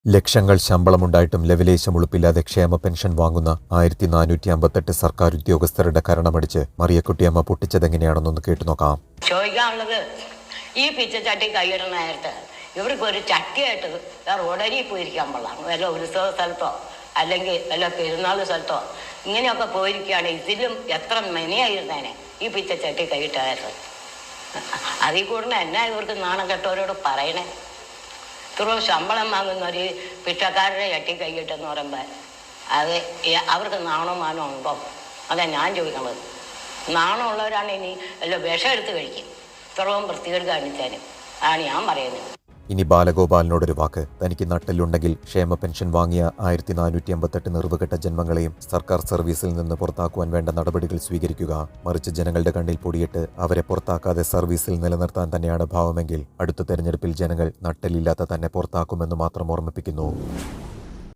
ലക്ഷങ്ങൾ ശമ്പളമുണ്ടായിട്ടും ലവലേശം ഉളുപ്പില്ലാതെ ക്ഷേമ പെൻഷൻ വാങ്ങുന്ന 1458 സർക്കാർ ഉദ്യോഗസ്ഥരുടെ കരണമടിച്ച് മറിയക്കുട്ടിയമ്മ പൊട്ടിച്ചതെങ്ങനെയാണെന്നൊന്ന് കേട്ടുനോക്കാം. ചോദിക്കാനുള്ളത്, ഈ പിച്ചച്ചട്ടി കൈയിടുന്ന നേരത്തെ ഇവർക്ക് ഒരു ചട്ടിയായിട്ട് റോഡരിയിൽ പോയിരിക്കാൻ പാടില്ല. വല്ല ഉത്സവ സ്ഥലത്തോ അല്ലെങ്കിൽ വല്ല പെരുന്നാൾ സ്ഥലത്തോ ഇങ്ങനെയൊക്കെ പോയിരിക്കുകയാണ്. ഇതിലും എത്ര മെനയായിരുന്നേനെ ഈ പിച്ചച്ചട്ടി കൈയിട്ടായിരുന്നു. അതിൽ കൂടുതൽ എന്നാ ഇവർക്ക് നാണം കെട്ടവരോട് പറയണേ. ഇത്ര ശമ്പളം വാങ്ങുന്ന ഒരു പിച്ചക്കാരുടെ ചട്ടി കൈയിട്ടെന്ന് പറയുമ്പോൾ അത് അവർക്ക് നാണോ മാനോ ഉണ്ടോ? അതാ ഞാൻ ചോദിക്കണത്. നാണമുള്ളവരാണ് ഇനി വല്ല വിഷം എടുത്ത് കഴിക്കും. ഇത്രയും വൃത്തികേട് കാണിച്ചാലും ആണ് ഞാൻ പറയുന്നത്. ഇനി ബാലഗോപാലിനോടൊരു വാക്ക്. തനിക്ക് നട്ടെല്ലുണ്ടെങ്കിൽ ക്ഷേമ പെൻഷൻ വാങ്ങിയ 1458 നിറുവുകെട്ട ജന്മങ്ങളെയും സർക്കാർ സർവീസിൽ നിന്ന് പുറത്താക്കുവാൻ വേണ്ട നടപടികൾ സ്വീകരിക്കുക. മറിച്ച് ജനങ്ങളുടെ കണ്ണിൽ പൊടിയിട്ട് അവരെ പുറത്താക്കാതെ സർവീസിൽ നിലനിർത്താൻ തന്നെയാണ് ഭാവമെങ്കിൽ അടുത്ത തെരഞ്ഞെടുപ്പിൽ ജനങ്ങൾ നട്ടെല്ലില്ലാത്ത തന്നെ പുറത്താക്കുമെന്ന് മാത്രം ഓർമ്മിപ്പിക്കുന്നു.